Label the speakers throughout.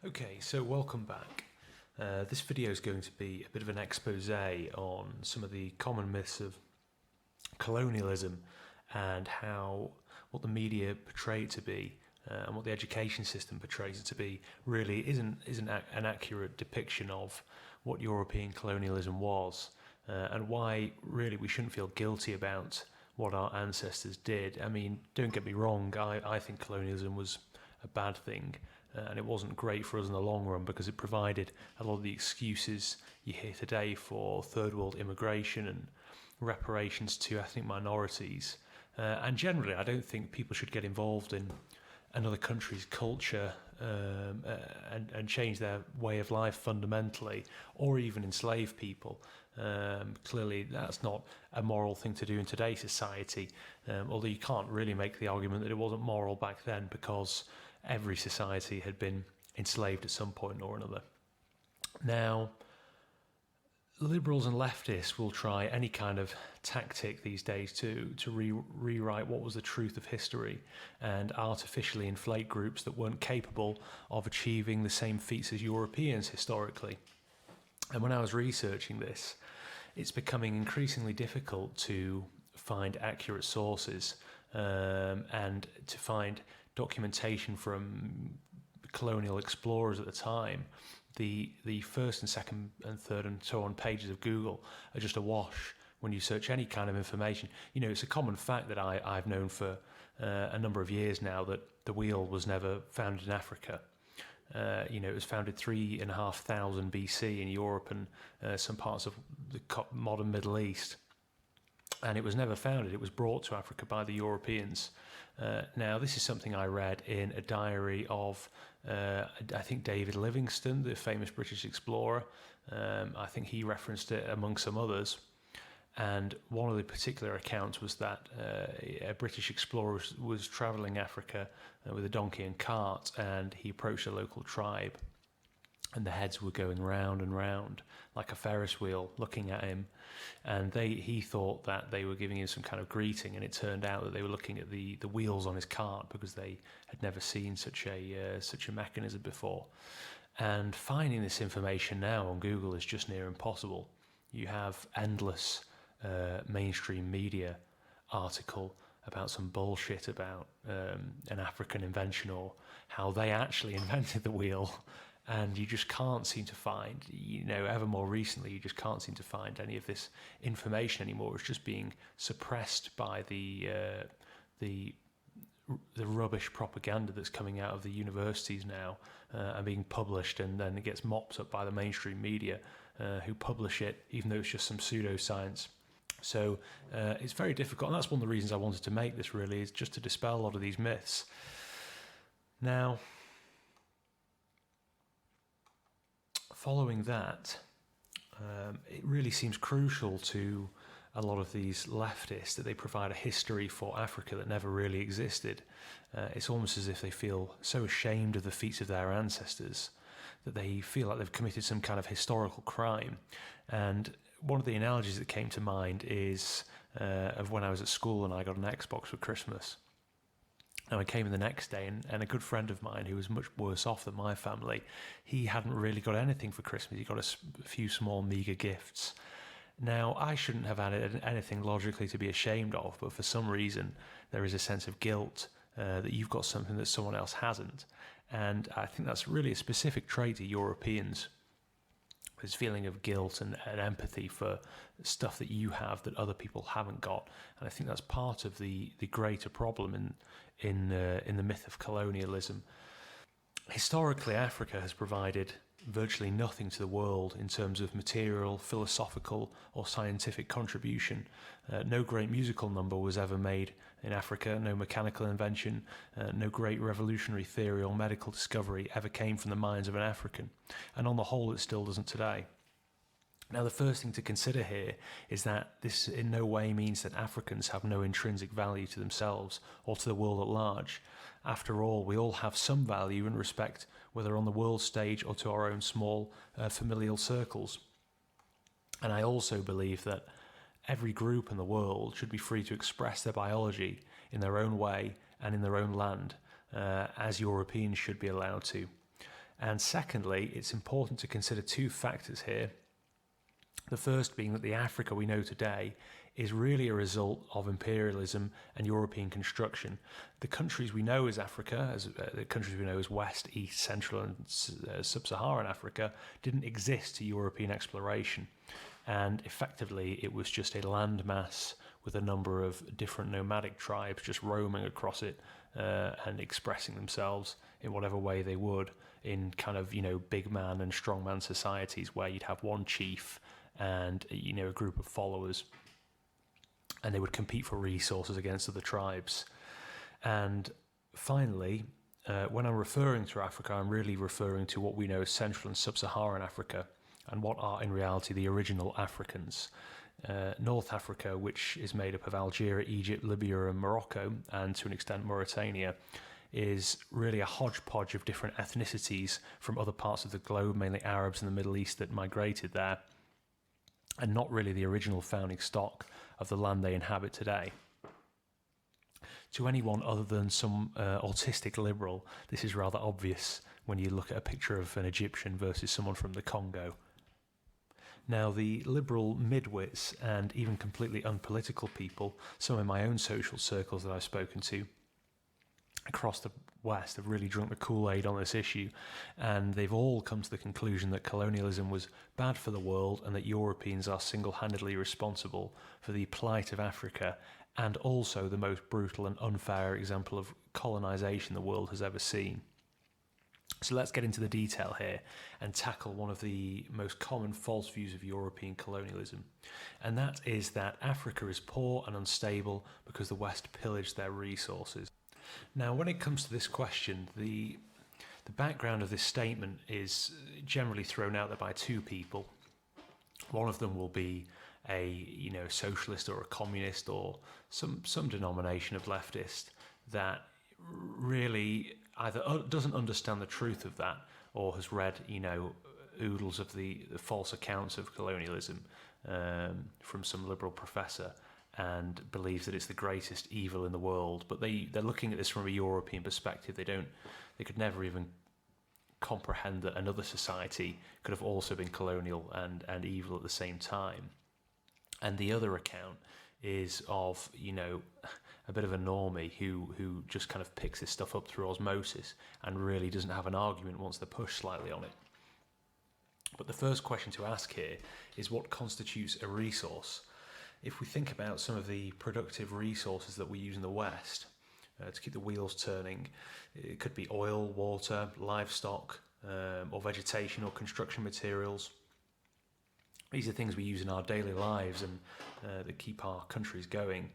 Speaker 1: Okay, so welcome back. This video is going to be a bit of an expose on some of the common myths of colonialism and what the media portray it to be and what the education system portrays it to be really isn't an accurate depiction of what European colonialism was, and why really we shouldn't feel guilty about what our ancestors did. I mean, don't get me wrong, I think colonialism was a bad thing, and it wasn't great for us in the long run because it provided a lot of the excuses you hear today for third world immigration and reparations to ethnic minorities. And generally, I don't think people should get involved in another country's culture and change their way of life fundamentally, or even enslave people. Clearly, that's not a moral thing to do in today's society, although you can't really make the argument that it wasn't moral back then because every society had been enslaved at some point or another. Now, liberals and leftists will try any kind of tactic these days to rewrite what was the truth of history and artificially inflate groups that weren't capable of achieving the same feats as Europeans historically. And when I was researching this, it's becoming increasingly difficult to find accurate sources and to find documentation from colonial explorers at the time. The first and second and third and so on pages of Google are just awash when you search any kind of information. You know, it's a common fact that I've known for a number of years now that the wheel was never founded in Africa. It was founded 3,500 BC in Europe and some parts of the modern Middle East. And it was never founded. It was brought to Africa by the Europeans. Now, this is something I read in a diary of, I think, David Livingstone, the famous British explorer. I think he referenced it among some others. And one of the particular accounts was that a British explorer was travelling Africa with a donkey and cart, and he approached a local tribe. And the heads were going round and round like a Ferris wheel looking at him. And he thought that they were giving him some kind of greeting, and it turned out that they were looking at the wheels on his cart because they had never seen such a mechanism before. And finding this information now on Google is just near impossible. You have endless mainstream media article about some bullshit about an African invention or how they actually invented the wheel. And you just can't seem to find, ever more recently, you just can't seem to find any of this information anymore. It's just being suppressed by the rubbish propaganda that's coming out of the universities now and being published, and then it gets mopped up by the mainstream media who publish it, even though it's just some pseudoscience. So it's very difficult, and that's one of the reasons I wanted to make this, really, is just to dispel a lot of these myths. Now, following that, it really seems crucial to a lot of these leftists that they provide a history for Africa that never really existed. It's almost as if they feel so ashamed of the feats of their ancestors that they feel like they've committed some kind of historical crime. And one of the analogies that came to mind is of when I was at school and I got an Xbox for Christmas. And I came in the next day, and a good friend of mine who was much worse off than my family, he hadn't really got anything for Christmas. He got a few small, meagre gifts. Now, I shouldn't have had anything logically to be ashamed of, but for some reason, there is a sense of guilt that you've got something that someone else hasn't. And I think that's really a specific trait of Europeans. This feeling of guilt and empathy for stuff that you have that other people haven't got, and I think that's part of the greater problem in the myth of colonialism. Historically, Africa has provided virtually nothing to the world in terms of material, philosophical, or scientific contribution. No great musical number was ever made in Africa, no mechanical invention, no great revolutionary theory or medical discovery ever came from the minds of an African, and on the whole it still doesn't today. Now, the first thing to consider here is that this in no way means that Africans have no intrinsic value to themselves or to the world at large. After all, we all have some value and respect, whether on the world stage or to our own small familial circles. And I also believe that every group in the world should be free to express their biology in their own way and in their own land, as Europeans should be allowed to. And secondly, it's important to consider two factors here. The first being that the Africa we know today is really a result of imperialism and European construction. The countries we know as Africa, the countries we know as West, East, Central and sub-Saharan Africa, didn't exist to European exploration. And effectively, it was just a landmass with a number of different nomadic tribes just roaming across it and expressing themselves in whatever way they would in kind of, big man and strong man societies where you'd have one chief and, a group of followers, and they would compete for resources against other tribes. And finally, when I'm referring to Africa, I'm really referring to what we know as Central and Sub-Saharan Africa, and what are in reality the original Africans. North Africa, which is made up of Algeria, Egypt, Libya and Morocco, and to an extent Mauritania, is really a hodgepodge of different ethnicities from other parts of the globe, mainly Arabs in the Middle East that migrated there, and not really the original founding stock of the land they inhabit today. To anyone other than some autistic liberal, this is rather obvious when you look at a picture of an Egyptian versus someone from the Congo. Now, the liberal midwits and even completely unpolitical people, some in my own social circles that I've spoken to across the West, have really drunk the Kool-Aid on this issue, and they've all come to the conclusion that colonialism was bad for the world and that Europeans are single-handedly responsible for the plight of Africa, and also the most brutal and unfair example of colonisation the world has ever seen. So let's get into the detail here and tackle one of the most common false views of European colonialism, and that is that Africa is poor and unstable because the West pillaged their resources. Now, when it comes to this question, the background of this statement is generally thrown out there by two people. One of them will be a socialist or a communist or some denomination of leftist that really either doesn't understand the truth of that or has read oodles of the false accounts of colonialism from some liberal professor and believes that it's the greatest evil in the world, but they're looking at this from a European perspective. They could never even comprehend that another society could have also been colonial and evil at the same time. And the other account is of a bit of a normie who just kind of picks this stuff up through osmosis and really doesn't have an argument once they're pushed slightly on it. But the first question to ask here is, what constitutes a resource? If we think about some of the productive resources that we use in the West to keep the wheels turning, it could be oil, water, livestock, or vegetation or construction materials. These are things we use in our daily lives and that keep our countries going.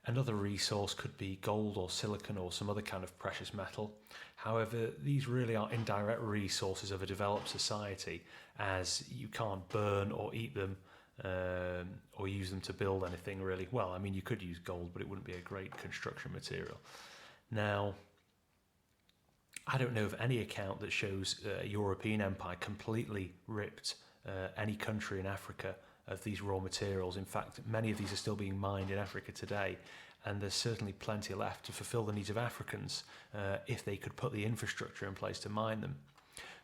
Speaker 1: Another resource could be gold or silicon or some other kind of precious metal. However, these really are indirect resources of a developed society, as you can't burn or eat them or use them to build anything really. Well, I mean, you could use gold, but it wouldn't be a great construction material. Now, I don't know of any account that shows a European empire completely ripped any country in Africa of these raw materials. In fact, many of these are still being mined in Africa today, and there's certainly plenty left to fulfill the needs of Africans if they could put the infrastructure in place to mine them.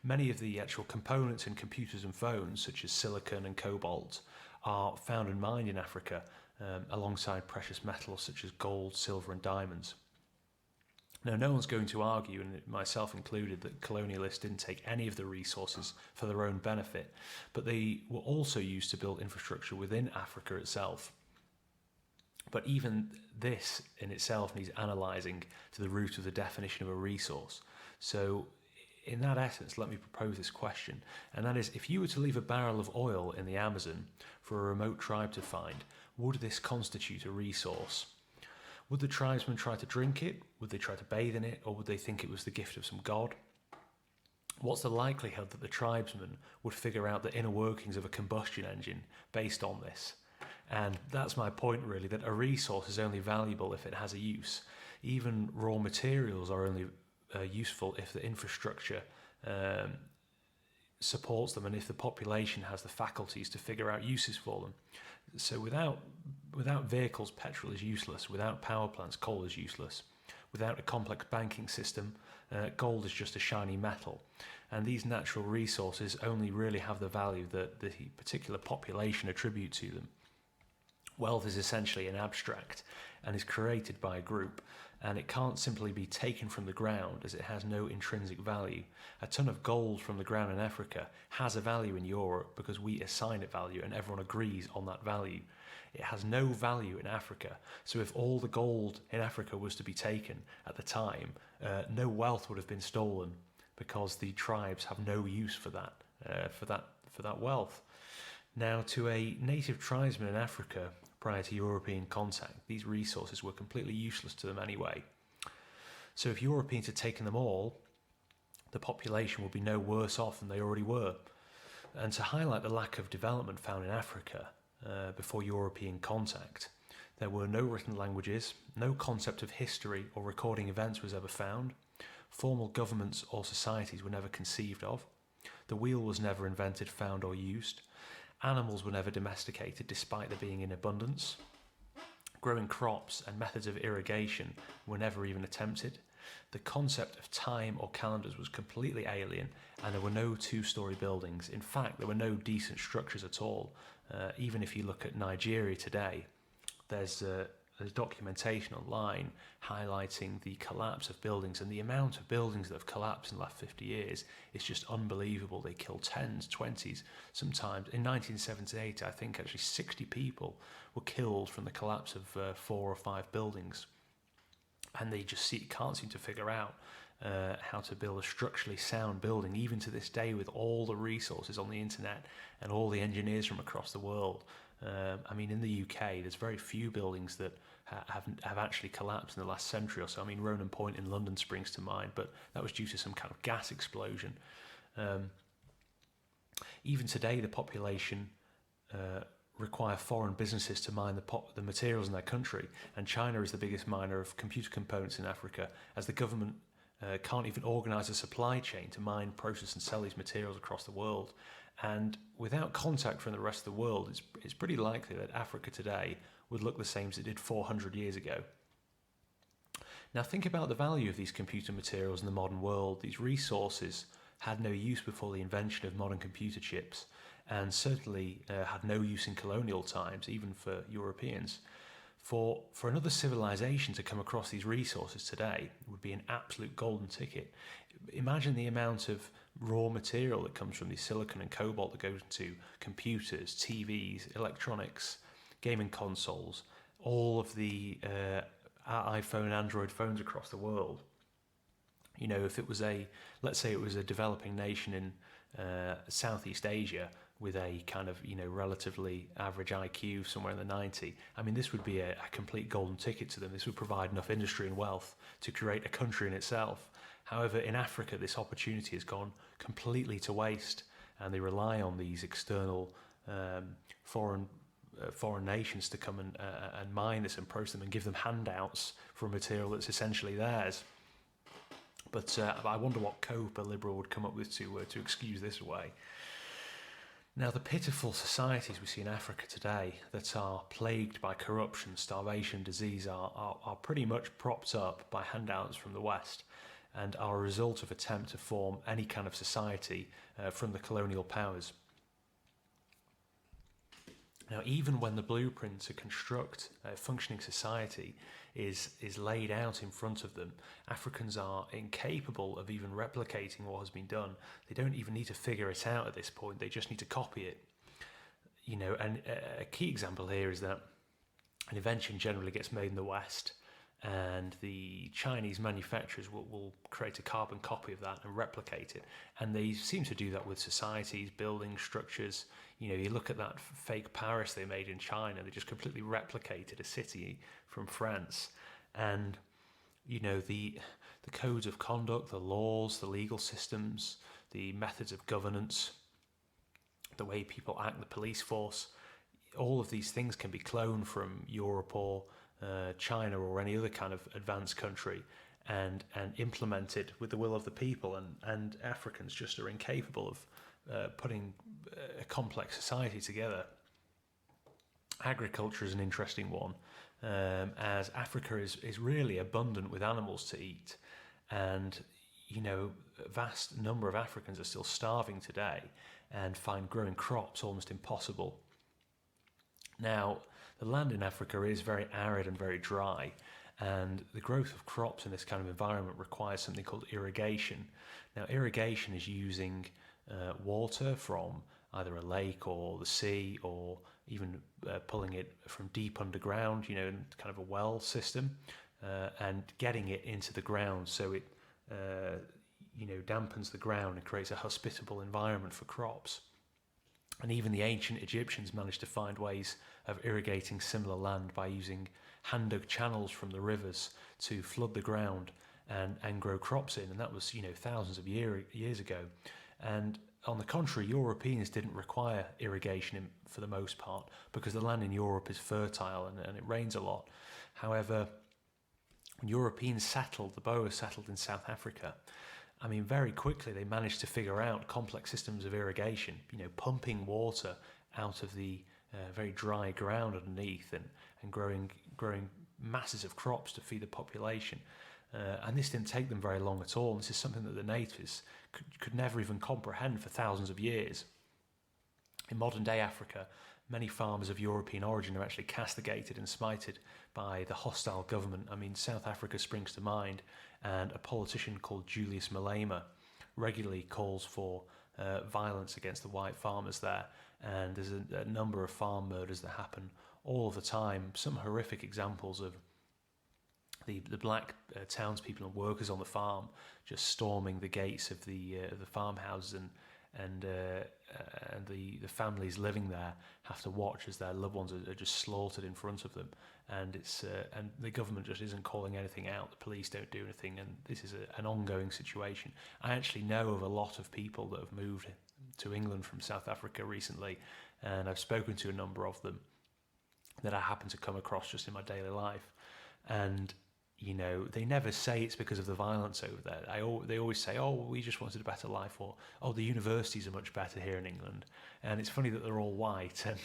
Speaker 1: Many of the actual components in computers and phones, such as silicon and cobalt, are found and mined in Africa alongside precious metals such as gold, silver and diamonds. Now, no one's going to argue, and myself included, that colonialists didn't take any of the resources for their own benefit, but they were also used to build infrastructure within Africa itself. But even this in itself needs analysing to the root of the definition of a resource. So in that essence, let me propose this question, and that is, if you were to leave a barrel of oil in the Amazon for a remote tribe to find, would this constitute a resource? Would the tribesmen try to drink it? Would they try to bathe in it? Or would they think it was the gift of some god? What's the likelihood that the tribesmen would figure out the inner workings of a combustion engine based on this? And that's my point, really, that a resource is only valuable if it has a use. Even raw materials are only useful if the infrastructure supports them and if the population has the faculties to figure out uses for them. So without vehicles, petrol is useless. Without power plants, coal is useless. Without a complex banking system, gold is just a shiny metal. And these natural resources only really have the value that the particular population attribute to them. Wealth is essentially an abstract and is created by a group, and it can't simply be taken from the ground as it has no intrinsic value. A ton of gold from the ground in Africa has a value in Europe because we assign it value and everyone agrees on that value. It has no value in Africa, so if all the gold in Africa was to be taken at the time, no wealth would have been stolen because the tribes have no use for that wealth. Now, to a native tribesman in Africa prior to European contact, these resources were completely useless to them anyway. So if Europeans had taken them all, the population would be no worse off than they already were. And to highlight the lack of development found in Africa before European contact, there were no written languages, no concept of history or recording events was ever found, formal governments or societies were never conceived of, the wheel was never invented, found or used, animals were never domesticated despite there being in abundance, growing crops and methods of irrigation were never even attempted, the concept of time or calendars was completely alien, and there were no two-storey buildings. In fact, there were no decent structures at all. Even if you look at Nigeria today, there's documentation online highlighting the collapse of buildings, and the amount of buildings that have collapsed in the last 50 years is just unbelievable. They kill 10s, 20s, sometimes. In 1978, I think actually 60 people were killed from the collapse of 4 or 5 buildings. And they just can't seem to figure out how to build a structurally sound building, even to this day, with all the resources on the internet and all the engineers from across the world. I mean, in the UK, there's very few buildings that have actually collapsed in the last century or so. I mean, Ronan Point in London springs to mind, but that was due to some kind of gas explosion. Even today, the population require foreign businesses to mine the materials in their country, and China is the biggest miner of computer components in Africa, as the government can't even organise a supply chain to mine, process and sell these materials across the world. And without contact from the rest of the world, it's pretty likely that Africa today would look the same as it did 400 years ago. Now think about the value of these computer materials in the modern world. These resources had no use before the invention of modern computer chips, and certainly had no use in colonial times, even for Europeans. For another civilization to come across these resources today would be an absolute golden ticket. Imagine the amount of raw material that comes from the silicon and cobalt that goes into computers, TVs, electronics, gaming consoles, all of the iPhone, Android phones across the world. You know, if it was let's say it was a developing nation in Southeast Asia with a kind of, relatively average IQ somewhere in the 90, I mean, this would be a complete golden ticket to them. This would provide enough industry and wealth to create a country in itself. However, in Africa, this opportunity has gone completely to waste, and they rely on these external foreign nations to come and mine this and process them and give them handouts for a material that's essentially theirs. But I wonder what cope a liberal would come up with to excuse this away. Now, the pitiful societies we see in Africa today that are plagued by corruption, starvation, disease are pretty much propped up by handouts from the West, and are a result of attempt to form any kind of society from the colonial powers. Now, even when the blueprint to construct a functioning society is laid out in front of them, Africans are incapable of even replicating what has been done. They don't even need to figure it out at this point. They just need to copy it. And a key example here is that an invention generally gets made in the West, and the Chinese manufacturers will create a carbon copy of that and replicate it. And they seem to do that with societies, buildings, structures. You look at that fake Paris they made in China, they just completely replicated a city from France. And, the codes of conduct, the laws, the legal systems, the methods of governance, the way people act, the police force, all of these things can be cloned from Europe or China or any other kind of advanced country and implemented with the will of the people, and Africans just are incapable of putting a complex society together. Agriculture is an interesting one. as Africa is really abundant with animals to eat, and a vast number of Africans are still starving today and find growing crops almost impossible. Now, the land in Africa is very arid and very dry, and the growth of crops in this kind of environment requires something called irrigation. Now, irrigation is using water from either a lake or the sea, or even pulling it from deep underground, in kind of a well system, and getting it into the ground so it dampens the ground and creates a hospitable environment for crops. And even the ancient Egyptians managed to find ways of irrigating similar land by using hand-dug channels from the rivers to flood the ground and grow crops in. And that was, thousands of years ago. And on the contrary, Europeans didn't require irrigation for the most part, because the land in Europe is fertile and it rains a lot. However, when Europeans settled, the Boers settled in South Africa, very quickly they managed to figure out complex systems of irrigation, pumping water out of the very dry ground underneath and growing masses of crops to feed the population. And this didn't take them very long at all. And this is something that the natives could never even comprehend for thousands of years. In modern day Africa, many farmers of European origin are actually castigated and smited by the hostile government. South Africa springs to mind, and a politician called Julius Malema regularly calls for violence against the white farmers there. And there's a number of farm murders that happen all of the time. Some horrific examples of the black townspeople and workers on the farm just storming the gates of the farmhouses, and the families living there have to watch as their loved ones are just slaughtered in front of them. And and the government just isn't calling anything out. The police don't do anything, and this is an ongoing situation. I actually know of a lot of people that have moved to England from South Africa recently, and I've spoken to a number of them that I happen to come across just in my daily life. And they never say it's because of the violence over there. They always say, oh, we just wanted a better life, or, oh, the universities are much better here in England. And it's funny that they're all white, and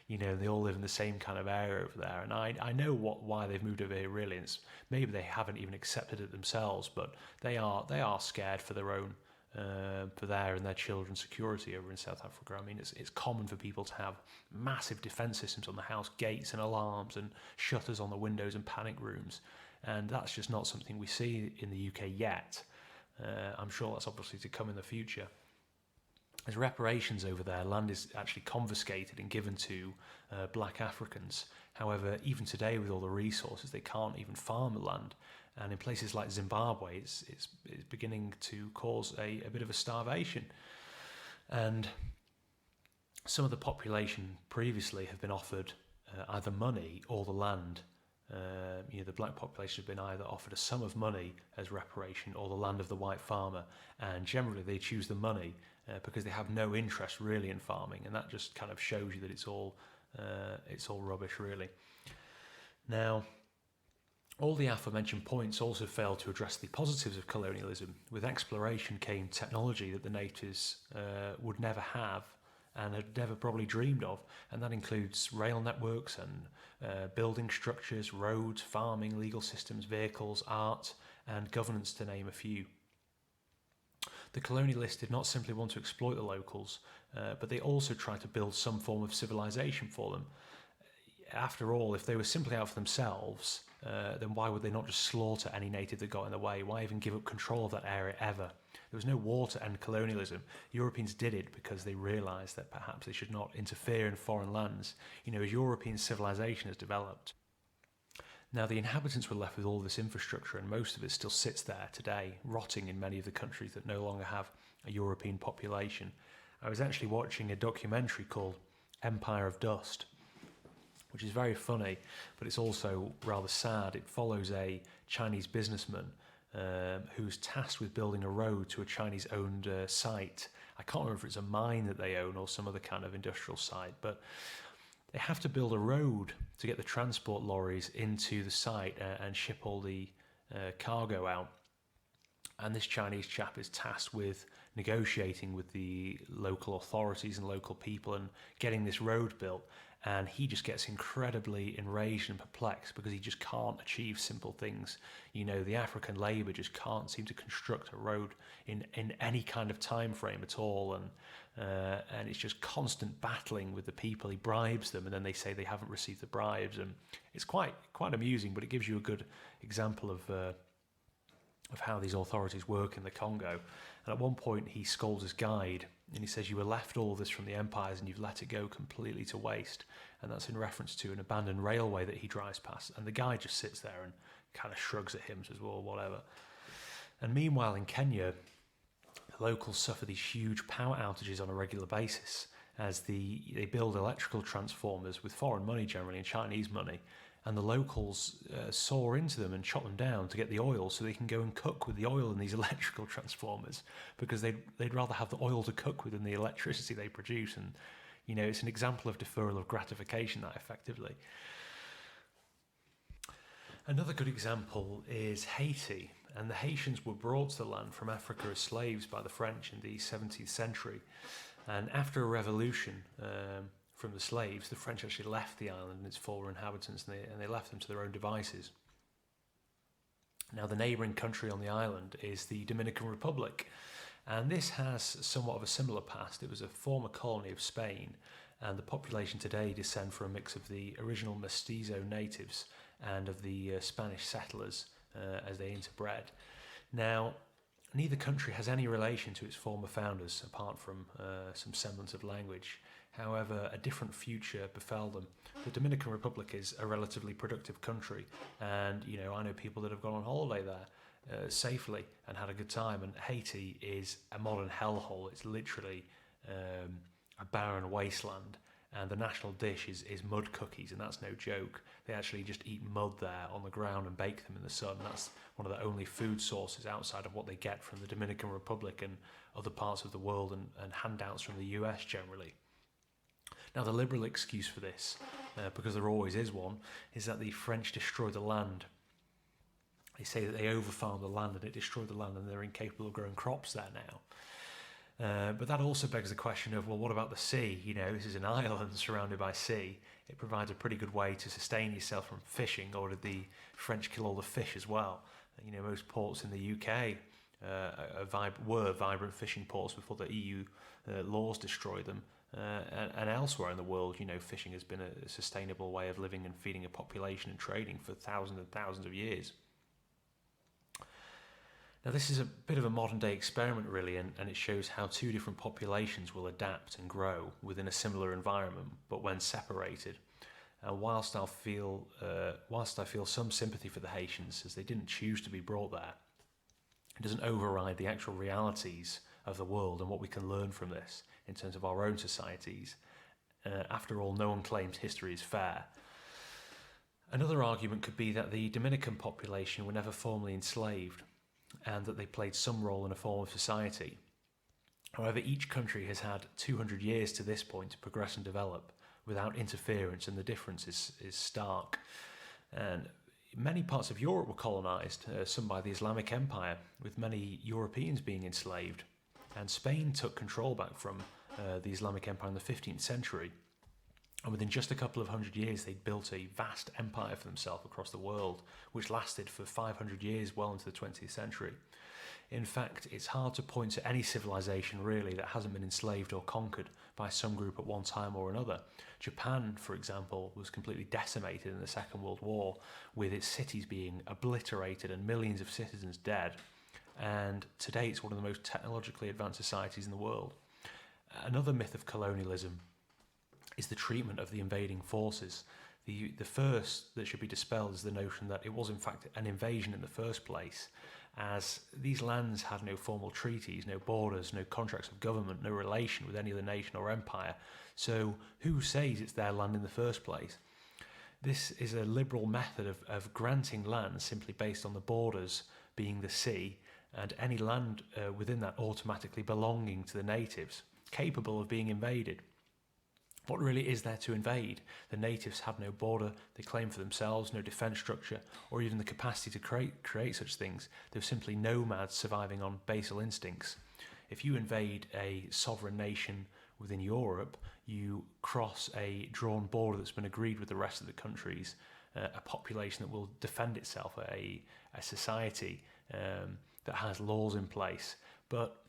Speaker 1: they all live in the same kind of area over there. And I know why they've moved over here, really. It's maybe they haven't even accepted it themselves, but they are scared for their own, for their and their children's security over in South Africa. It's common for people to have massive defence systems on the house, gates and alarms and shutters on the windows and panic rooms. And that's just not something we see in the UK yet. I'm sure that's obviously to come in the future. As reparations over there, land is actually confiscated and given to black Africans. However, even today, with all the resources, they can't even farm the land. And in places like Zimbabwe, it's beginning to cause a bit of a starvation. And some of the population previously have been offered either money or the land. The black population have been either offered a sum of money as reparation or the land of the white farmer, and generally they choose the money because they have no interest really in farming, and that just kind of shows you that it's all rubbish, really. Now, all the aforementioned points also fail to address the positives of colonialism. With exploration came technology that the natives would never have and had never probably dreamed of, and that includes rail networks and building structures, roads, farming, legal systems, vehicles, art, and governance, to name a few. The colonialists did not simply want to exploit the locals, but they also tried to build some form of civilization for them. After all, if they were simply out for themselves, then why would they not just slaughter any native that got in the way? Why even give up control of that area ever? There was no war to end colonialism. Europeans did it because they realised that perhaps they should not interfere in foreign lands, as European civilization has developed. Now, the inhabitants were left with all this infrastructure, and most of it still sits there today, rotting in many of the countries that no longer have a European population. I was actually watching a documentary called Empire of Dust, which is very funny, but it's also rather sad. It follows a Chinese businessman who's tasked with building a road to a Chinese-owned site. I can't remember if it's a mine that they own or some other kind of industrial site, but they have to build a road to get the transport lorries into the site and ship all the cargo out. And this Chinese chap is tasked with negotiating with the local authorities and local people and getting this road built. And he just gets incredibly enraged and perplexed because he just can't achieve simple things. The African labour just can't seem to construct a road in any kind of time frame at all, and it's just constant battling with the people. He bribes them, and then they say they haven't received the bribes, and it's quite amusing. But it gives you a good example of how these authorities work in the Congo. And at one point, he scolds his guide, and he says, "You were left all this from the empires, and you've let it go completely to waste." And that's in reference to an abandoned railway that he drives past. And the guy just sits there and kind of shrugs at him, says, "Well, whatever." And meanwhile, in Kenya, the locals suffer these huge power outages on a regular basis as they build electrical transformers with foreign money generally and Chinese money. And the locals saw into them and chop them down to get the oil so they can go and cook with the oil in these electrical transformers, because they'd rather have the oil to cook with than the electricity they produce. And, it's an example of deferral of gratification, that effectively. Another good example is Haiti. And the Haitians were brought to the land from Africa as slaves by the French in the 17th century. And after a revolution, from the slaves, the French actually left the island and its former inhabitants, and they left them to their own devices. Now, the neighbouring country on the island is the Dominican Republic, and this has somewhat of a similar past. It was a former colony of Spain, and the population today descend from a mix of the original mestizo natives and of the Spanish settlers as they interbred. Now, neither country has any relation to its former founders, apart from some semblance of language. However, a different future befell them. The Dominican Republic is a relatively productive country, and I know people that have gone on holiday there safely and had a good time. And Haiti is a modern hellhole. It's literally a barren wasteland, and the national dish is mud cookies, and that's no joke. They actually just eat mud there on the ground and bake them in the sun. That's one of the only food sources outside of what they get from the Dominican Republic and other parts of the world, and handouts from the US generally. Now, the liberal excuse for this, because there always is one, is that the French destroyed the land. They say that they overfarmed the land and it destroyed the land, and they're incapable of growing crops there now. But that also begs the question of, well, what about the sea? This is an island surrounded by sea. It provides a pretty good way to sustain yourself from fishing, or did the French kill all the fish as well? Most ports in the UK were vibrant fishing ports before the EU laws destroyed them. And elsewhere in the world, fishing has been a sustainable way of living and feeding a population and trading for thousands and thousands of years. Now, this is a bit of a modern day experiment, really, and it shows how two different populations will adapt and grow within a similar environment, but when separated. Whilst I feel some sympathy for the Haitians, as they didn't choose to be brought there, it doesn't override the actual realities of the world and what we can learn from this in terms of our own societies. After all, no one claims history is fair. Another argument could be that the Dominican population were never formally enslaved, and that they played some role in a form of society. However, each country has had 200 years to this point to progress and develop without interference, and the difference is stark. And many parts of Europe were colonised, some by the Islamic Empire, with many Europeans being enslaved. And Spain took control back from the Islamic Empire in the 15th century. And within just a couple of hundred years, they'd built a vast empire for themselves across the world, which lasted for 500 years, well into the 20th century. In fact, it's hard to point to any civilization, really, that hasn't been enslaved or conquered by some group at one time or another. Japan, for example, was completely decimated in the Second World War, with its cities being obliterated and millions of citizens dead. And today it's one of the most technologically advanced societies in the world. Another myth of colonialism is the treatment of the invading forces. The first that should be dispelled is the notion that it was in fact an invasion in the first place, as these lands had no formal treaties, no borders, no contracts of government, no relation with any other nation or empire. So who says it's their land in the first place? This is a liberal method of granting land simply based on the borders being the sea, and any land within that automatically belonging to the natives, capable of being invaded. What really is there to invade? The natives have no border they claim for themselves, no defence structure, or even the capacity to create such things. They're simply nomads surviving on basal instincts. if you invade a sovereign nation within Europe, you cross a drawn border that's been agreed with the rest of the countries, a population that will defend itself, a society that has laws in place. But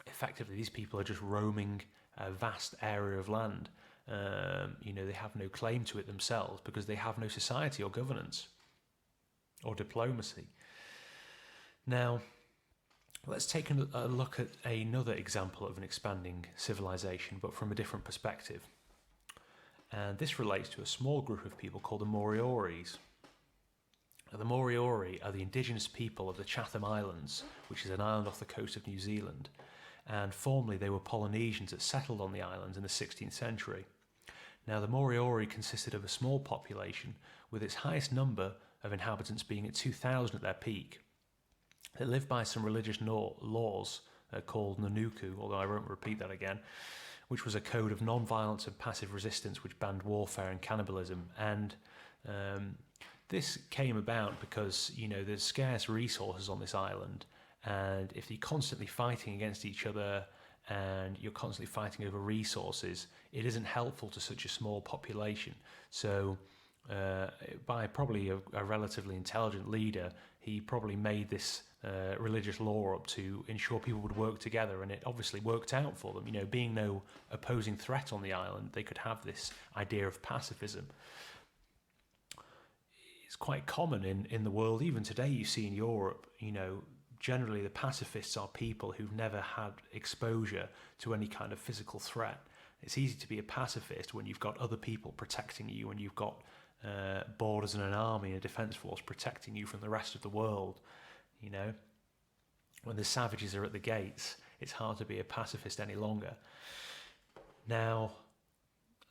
Speaker 1: effectively, these people are just roaming a vast area of land. They have no claim to it themselves because they have no society or governance or diplomacy. Now, let's take a look at another example of an expanding civilization, but from a different perspective. And this relates to a small group of people called the Moriori's. Now, the Moriori are the indigenous people of the Chatham Islands, which is an island off the coast of New Zealand. And formerly they were Polynesians that settled on the island in the 16th century. Now, the Moriori consisted of a small population, with its highest number of inhabitants being at 2,000 at their peak. They lived by some religious laws called Nanuku, although I won't repeat that again, which was a code of non-violence and passive resistance which banned warfare and cannibalism. And this came about because, there's scarce resources on this island, and if you're constantly fighting against each other and you're constantly fighting over resources, it isn't helpful to such a small population. So by probably a relatively intelligent leader, he probably made this religious law up to ensure people would work together, and it obviously worked out for them. Being no opposing threat on the island, they could have this idea of pacifism. It's quite common in the world. Even today you see in Europe, generally the pacifists are people who've never had exposure to any kind of physical threat. It's easy to be a pacifist when you've got other people protecting you, and you've got borders and an army and a defence force protecting you from the rest of the world. When the savages are at the gates, it's hard to be a pacifist any longer. Now,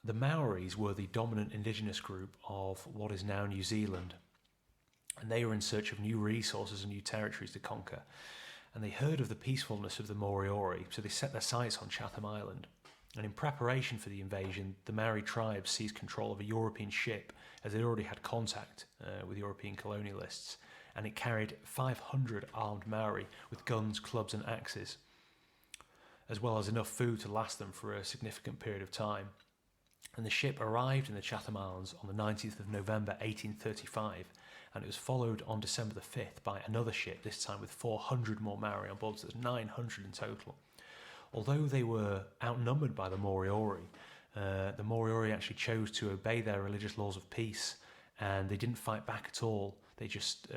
Speaker 1: the Maoris were the dominant indigenous group of what is now New Zealand, and they were in search of new resources and new territories to conquer. And they heard of the peacefulness of the Moriori, so they set their sights on Chatham Island. And in preparation for the invasion, the Maori tribes seized control of a European ship, as they'd already had contact with European colonialists, and it carried 500 armed Maori with guns, clubs and axes, as well as enough food to last them for a significant period of time. And the ship arrived in the Chatham Islands on the 19th of November 1835, and it was followed on December the 5th by another ship, this time with 400 more Maori on board, so there's 900 in total. Although they were outnumbered by the Moriori actually chose to obey their religious laws of peace, and they didn't fight back at all. They just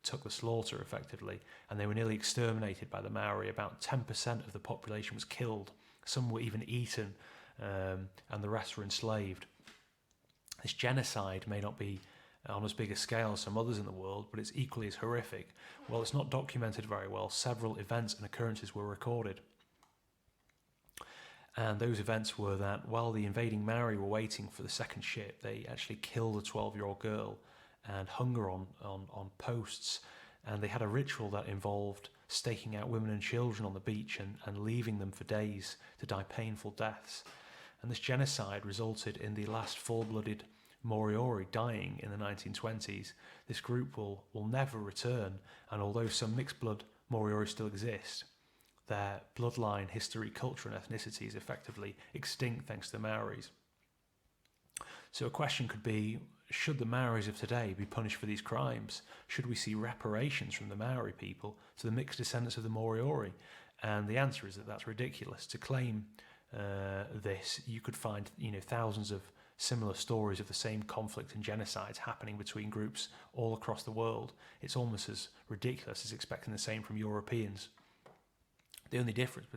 Speaker 1: took the slaughter effectively, and they were nearly exterminated by the Maori. About 10% of the population was killed. Some were even eaten, and the rest were enslaved. This genocide may not be on as big a scale as some others in the world, but it's equally as horrific. While it's not documented very well, several events and occurrences were recorded. And those events were that while the invading Maori were waiting for the second ship, they actually killed a 12-year-old girl and hung her on posts. And they had a ritual that involved staking out women and children on the beach and leaving them for days to die painful deaths. And this genocide resulted in the last full-blooded Moriori dying in the 1920s. This group will never return, and although some mixed-blood Moriori still exist, their bloodline, history, culture and ethnicity is effectively extinct thanks to the Maoris. So a question could be, should the Maoris of today be punished for these crimes? Should we see reparations from the Maori people to the mixed descendants of the Moriori? And the answer is that that's ridiculous. To claim this, you could find thousands of similar stories of the same conflict and genocides happening between groups all across the world. It's almost as ridiculous as expecting the same from Europeans. The only difference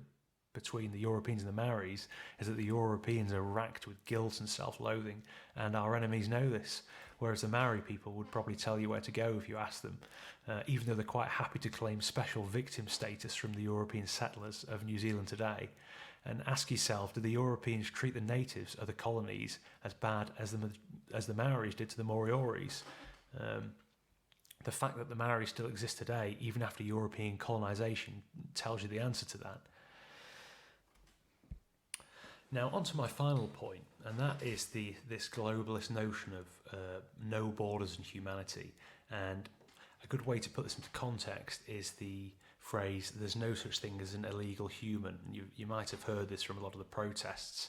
Speaker 1: between the Europeans and the Maoris is that the Europeans are racked with guilt and self-loathing, and our enemies know this, whereas the Maori people would probably tell you where to go if you asked them, even though they're quite happy to claim special victim status from the European settlers of New Zealand today. And ask yourself, do the Europeans treat the natives of the colonies as bad as the Maoris did to the Morioris? The fact that the Maoris still exist today, even after European colonisation, tells you the answer to that. Now, on to my final point, and that is this globalist notion of no borders and humanity. And a good way to put this into context is the phrase, there's no such thing as an illegal human. You might have heard this from a lot of the protests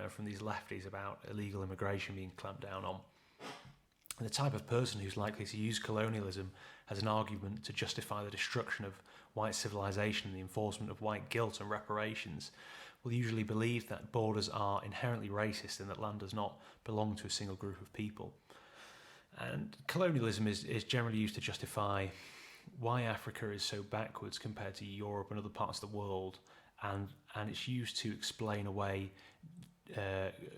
Speaker 1: from these lefties about illegal immigration being clamped down on. And the type of person who's likely to use colonialism as an argument to justify the destruction of white civilization and the enforcement of white guilt and reparations will usually believe that borders are inherently racist and that land does not belong to a single group of people. And colonialism is generally used to justify why Africa is so backwards compared to Europe and other parts of the world, and it's used to explain away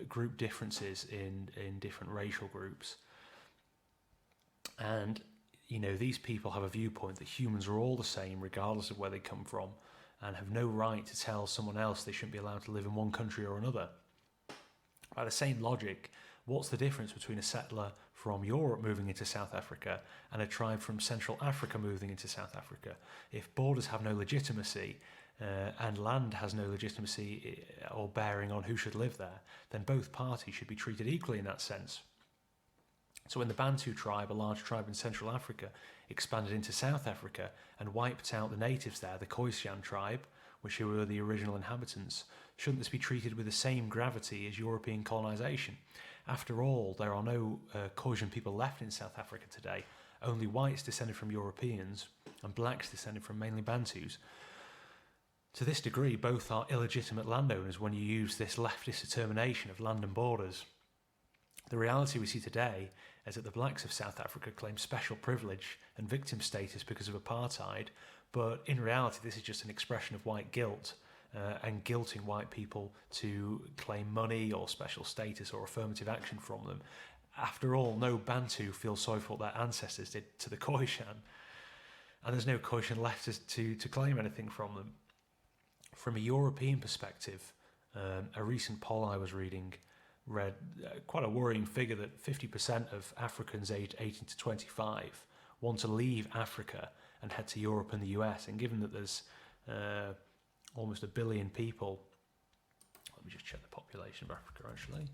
Speaker 1: group differences in different racial groups. And these people have a viewpoint that humans are all the same regardless of where they come from, and have no right to tell someone else they shouldn't be allowed to live in one country or another. By the same logic, what's the difference between a settler from Europe moving into South Africa and a tribe from Central Africa moving into South Africa? If borders have no legitimacy and land has no legitimacy or bearing on who should live there, then both parties should be treated equally in that sense. So when the Bantu tribe, a large tribe in Central Africa, expanded into South Africa and wiped out the natives there, the Khoisan tribe, which were the original inhabitants, shouldn't this be treated with the same gravity as European colonisation? After all, there are no Khoisan people left in South Africa today, only whites descended from Europeans and blacks descended from mainly Bantus. To this degree, both are illegitimate landowners when you use this leftist determination of land and borders. The reality we see today is that the blacks of South Africa claim special privilege and victim status because of apartheid, but in reality this is just an expression of white guilt and guilting white people to claim money or special status or affirmative action from them. After all, no Bantu feels sorry for what their ancestors did to the Khoisan, and there's no Khoisan left to claim anything from them. From a European perspective, a recent poll I was reading read quite a worrying figure that 50% of Africans aged 18 to 25 want to leave Africa and head to Europe and the US. And given that there's almost 1 billion people, let me just check the population of Africa actually.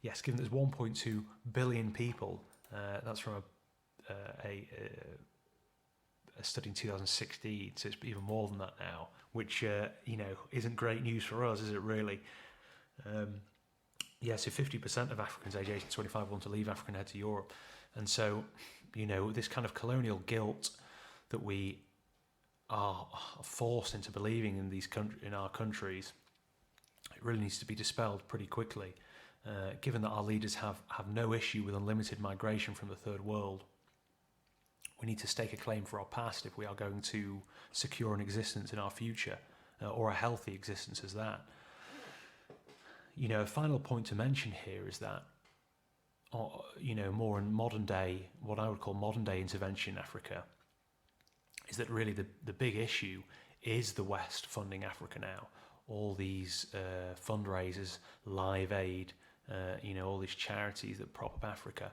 Speaker 1: Yes, given there's 1.2 billion people, that's from a study in 2016, so it's even more than that now, which isn't great news for us, is it really? So 50% of Africans aged 18 to 25 want to leave Africa and head to Europe, and so this kind of colonial guilt that we are forced into believing in our countries, it really needs to be dispelled pretty quickly. Given that our leaders have no issue with unlimited migration from the third world, we need to stake a claim for our past if we are going to secure an existence in our future, or a healthy existence as that. A final point to mention here is that, more in modern day, what I would call modern day intervention in Africa, is that really the big issue is the West funding Africa now. All these fundraisers, Live Aid, all these charities that prop up Africa.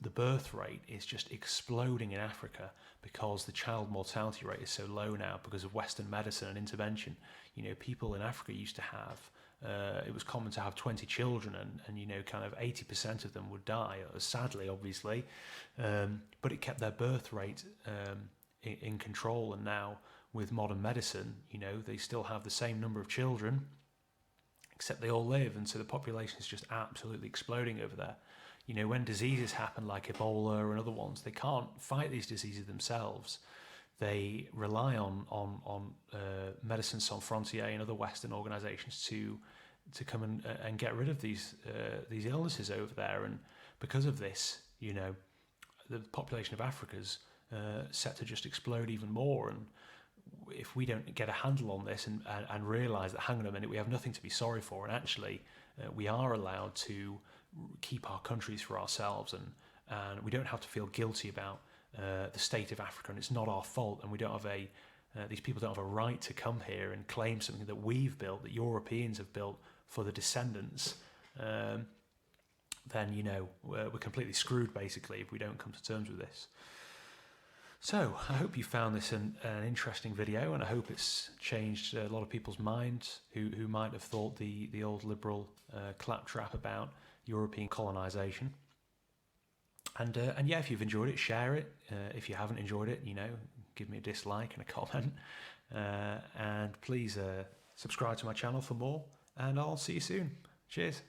Speaker 1: The birth rate is just exploding in Africa because the child mortality rate is so low now because of Western medicine and intervention. People in Africa used to have, it was common to have 20 children and kind of 80% of them would die, sadly, obviously. But it kept their birth rate in control. And now with modern medicine, they still have the same number of children, except they all live. And so the population is just absolutely exploding over there. When diseases happen like Ebola and other ones, they can't fight these diseases themselves. They rely on Médecins Sans Frontières and other Western organisations to come and get rid of these illnesses over there. And because of this, the population of Africa's set to just explode even more. And if we don't get a handle on this and realise that, hang on a minute, we have nothing to be sorry for, and actually we are allowed to keep our countries for ourselves, and we don't have to feel guilty about the state of Africa, and it's not our fault, and we don't have these people don't have a right to come here and claim something that we've built, that Europeans have built for the descendants, then we're completely screwed basically if we don't come to terms with this. So I hope you found this an interesting video, and I hope it's changed a lot of people's minds who might have thought the old liberal claptrap about European colonisation. And yeah, if you've enjoyed it, share it. If you haven't enjoyed it, give me a dislike and a comment. And please subscribe to my channel for more. And I'll see you soon. Cheers.